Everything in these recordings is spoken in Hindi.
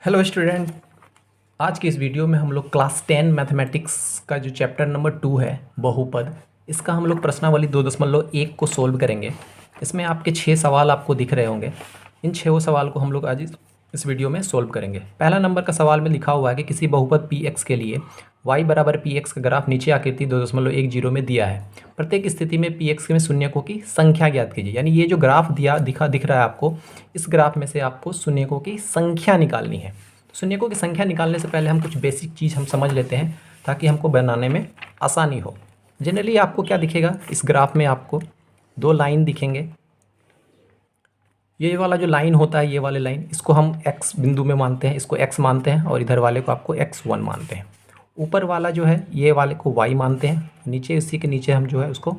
Hello student. आज की इस वीडियो में हम लोग क्लास 10 मैथमेटिक्स का जो चैप्टर नंबर 2 है बहुपद, इसका हम लोग प्रश्नावली 2.1 को सोल्व करेंगे। इसमें आपके 6 सवाल आपको दिख रहे होंगे। इन 6 सवाल को हम लोग आज इस वीडियो में सोल्व करेंगे। पहला नंबर का सवाल में लिखा हुआ है कि किसी बहुपद पी एक्स के लिए y बराबर पी एक्स का ग्राफ नीचे आकृति 2.10 में दिया है। प्रत्येक स्थिति में पी एक्स में शून्यकों की संख्या ज्ञात कीजिए। यानी ये जो ग्राफ दिख रहा है आपको, इस ग्राफ में से आपको शून्यकों की संख्या निकालनी है। शून्यकों की संख्या निकालने से पहले हम कुछ बेसिक चीज़ हम समझ लेते हैं ताकि हमको बनाने में आसानी हो। जनरली आपको क्या दिखेगा, इस ग्राफ में आपको दो लाइन दिखेंगे। ये वाला जो लाइन होता है, ये वाले लाइन, इसको हम x बिंदु में मानते हैं, इसको x मानते हैं, और इधर वाले को आपको x1 मानते हैं। ऊपर वाला जो है ये वाले को y मानते हैं, नीचे इसी के नीचे हम जो है उसको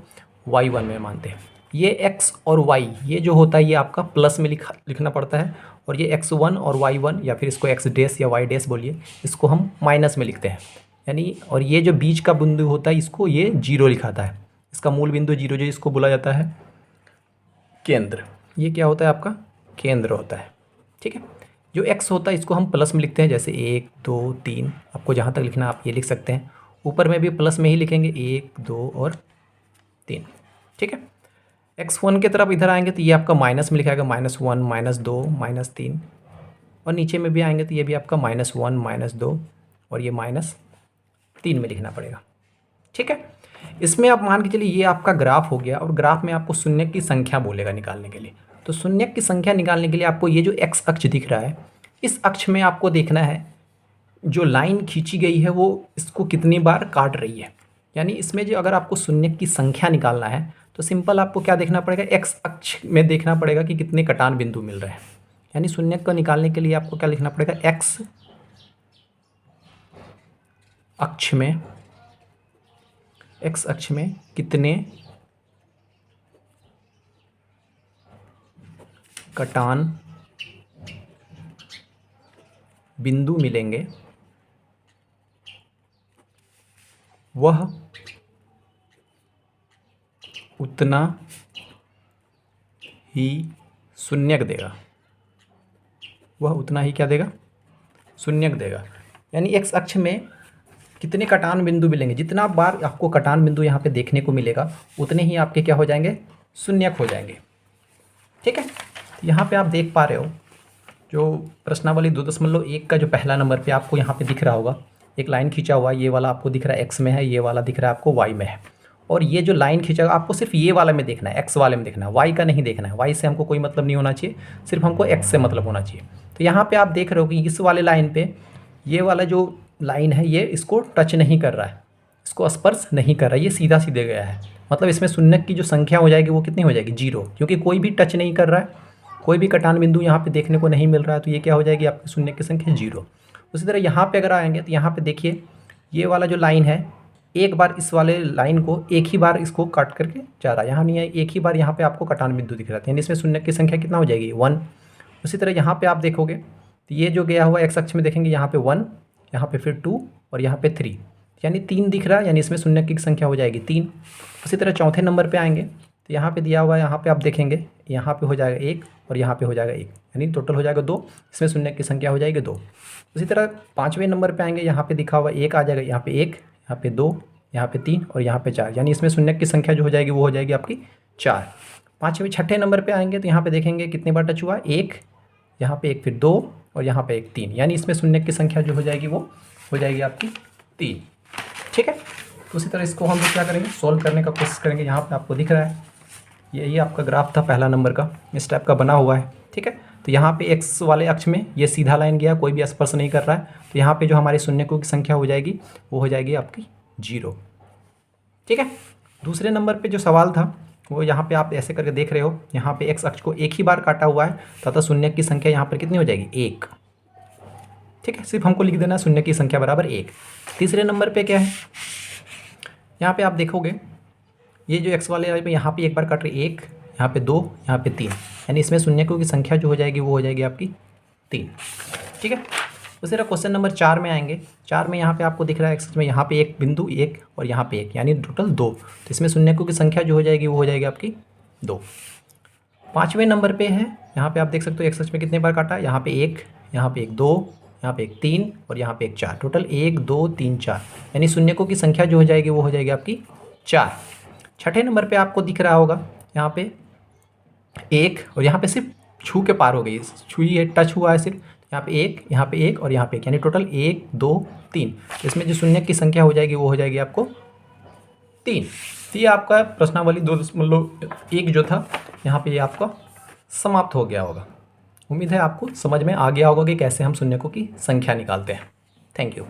y1 में मानते हैं। ये x और y ये जो होता है ये आपका प्लस में लिखना पड़ता है, और ये x1 और y1 या फिर इसको x डैश या y डैश बोलिए, इसको हम माइनस में लिखते हैं। यानी और ये जो बीच का बिंदु होता है इसको ये जीरो लिखाता है। इसका मूल बिंदु जीरो जो इसको बोला जाता है केंद्र। ये क्या होता है आपका केंद्र होता है। ठीक है। जो x होता है इसको हम प्लस में लिखते हैं, जैसे 1 2 3, आपको जहाँ तक लिखना आप ये लिख सकते हैं। ऊपर में भी प्लस में ही लिखेंगे 1 2 और 3। ठीक है। x1 की तरफ इधर आएंगे तो ये आपका माइनस में लिखाएगा, -1 -2 -3, और नीचे में भी आएंगे तो ये भी आपका -1 -2 और ये -3 में लिखना पड़ेगा। ठीक है। इसमें आप मान के चलिए ये आपका ग्राफ हो गया, और ग्राफ में आपको शून्य की संख्या बोलेगा निकालने के लिए। तो शून्य की संख्या निकालने के लिए आपको ये जो x अक्ष दिख रहा है, इस अक्ष में आपको देखना है जो लाइन खींची गई है वो इसको कितनी बार काट रही है। यानी इसमें जो अगर आपको शून्य की संख्या निकालना है तो सिंपल आपको क्या देखना पड़ेगा, x अक्ष में देखना पड़ेगा कि कितने कटान बिंदु मिल रहे हैं। यानी शून्य को निकालने के लिए आपको क्या लिखना पड़ेगा, x अक्ष में कितने कटान बिंदु मिलेंगे वह उतना ही शून्यक देगा। वह उतना ही क्या देगा, शून्यक देगा। यानी x अक्ष में कितने कटान बिंदु मिलेंगे, जितना बार आपको कटान बिंदु यहाँ पे देखने को मिलेगा उतने ही आपके क्या हो जाएंगे, शून्यक हो जाएंगे। ठीक है। यहाँ पे आप देख पा रहे हो जो प्रश्नावली 2.1 का जो पहला नंबर पे आपको यहाँ पे दिख रहा होगा, एक लाइन खींचा हुआ, ये वाला आपको दिख रहा है x में है, ये वाला दिख रहा है आपको y में है। और ये जो लाइन खींचा आपको सिर्फ ये वाला में देखना है, x वाले में देखना है, y का नहीं देखना है। y से हमको कोई मतलब नहीं होना चाहिए, सिर्फ हमको x से मतलब होना चाहिए। तो यहाँ पे आप देख रहे हो कि इस वाले लाइन पे ये वाला जो लाइन है ये इसको टच नहीं कर रहा है, इसको स्पर्श नहीं कर रहा है, ये सीधा सीधे गया है। मतलब इसमें शून्य की जो संख्या हो जाएगी वो कितनी हो जाएगी, 0, क्योंकि कोई भी टच नहीं कर रहा है, कोई भी कटान बिंदु यहाँ पे देखने को नहीं मिल रहा है, तो ये क्या हो जाएगी आपकी शून्य की संख्या 0। उसी तरह यहाँ पे अगर आएंगे तो यहाँ पे देखिए ये वाला जो लाइन है, एक बार इस वाले लाइन को एक ही बार इसको काट करके जा रहा है, यहाँ नहीं है, एक ही बार यहाँ पे आपको कटान बिंदु दिख रहा है, यानी इसमें शून्य की संख्या कितना हो जाएगी, 1। उसी तरह यहाँ पे आप देखोगे तो ये जो गया हुआ x अक्ष में देखेंगे यहाँ पे 1, यहाँ पे फिर 2 और यहाँ पे 3, यानी 3 दिख रहा है, यानी इसमें शून्य की संख्या हो जाएगी 3। उसी तरह चौथे नंबर पे आएंगे तो यहाँ पे दिया हुआ है, यहाँ पे आप देखेंगे यहाँ पे हो जाएगा 1 और यहाँ पे हो जाएगा 1, यानी टोटल हो जाएगा 2, इसमें शून्य की संख्या हो जाएगी 2। उसी तरह पाँचवें नंबर पे आएंगे, यहाँ पे दिखा हुआ 1 आ जाएगा, यहाँ पे 1, यहाँ पे 2, यहाँ पे 3 और यहाँ पे 4, यानी इसमें शून्य की संख्या जो हो जाएगी वो हो जाएगी आपकी 4। छठे नंबर पर आएंगे तो यहाँ पे देखेंगे कितने बार टच हुआ, 1, यहाँ पे 1 फिर 2 और यहाँ पे 1 3, यानी इसमें शून्य की संख्या जो हो जाएगी वो हो जाएगी आपकी 3। ठीक है। तो उसी तरह इसको हम लोग क्या करेंगे, सोल्व करने का कोशिश करेंगे। यहाँ पे आपको दिख रहा है ये आपका ग्राफ था पहला नंबर का, इस टाइप का बना हुआ है। ठीक है। तो यहाँ पे x वाले अक्ष में ये सीधा लाइन गया, कोई भी स्पर्श नहीं कर रहा है, तो यहाँ पे जो हमारे शून्यकों की संख्या हो जाएगी वो हो जाएगी आपकी 0। ठीक है। दूसरे नंबर पे जो सवाल था वो यहाँ पे आप ऐसे करके देख रहे हो, यहाँ पे x अक्ष को एक ही बार काटा हुआ है तथा शून्य की संख्या यहाँ पर कितनी हो जाएगी, 1। ठीक है। सिर्फ हमको लिख देना शून्य की संख्या बराबर 1। तीसरे नंबर पे क्या है, यहाँ पे आप देखोगे ये जो x वाले पे यहाँ पे एक बार काट रही 1, यहाँ पे 2, यहाँ पे 3, यानी इसमें शून्यकों की संख्या जो हो जाएगी वो हो जाएगी आपकी 3। ठीक है। उसी तरह क्वेश्चन नंबर 4 में आएंगे। 4 में यहाँ पे आपको दिख रहा है x में यहाँ पे एक बिंदु 1 और यहाँ पे 1, यानी टोटल 2, तो इसमें शून्यकों की संख्या जो हो जाएगी वो हो जाएगी आपकी 2। पाँचवें नंबर पे है, यहाँ पे आप देख सकते हो x में कितने बार काटा, यहाँ पे 1, यहाँ पे 1 2, यहाँ पे एक 3 और यहाँ पे एक 4, टोटल 1 2 3 4, यानी शून्यकों की संख्या जो हो जाएगी वो हो जाएगी आपकी 4। छठे नंबर पे आपको दिख रहा होगा यहाँ पे 1 और यहाँ पे सिर्फ छू के पार हो गई, छुई है, टच हुआ है सिर्फ, यहाँ पे 1, यहाँ पे 1 और यहाँ पे 1, यानी टोटल 1 2 3। इसमें जो शून्य की संख्या हो जाएगी वो हो जाएगी आपको 3। तो ये आपका प्रश्नावली 2.1 जो था यहाँ पे ये आपका समाप्त हो गया होगा। उम्मीद है आपको समझ में आ गया होगा कि कैसे हम शून्यकों की संख्या निकालते हैं। Thank you.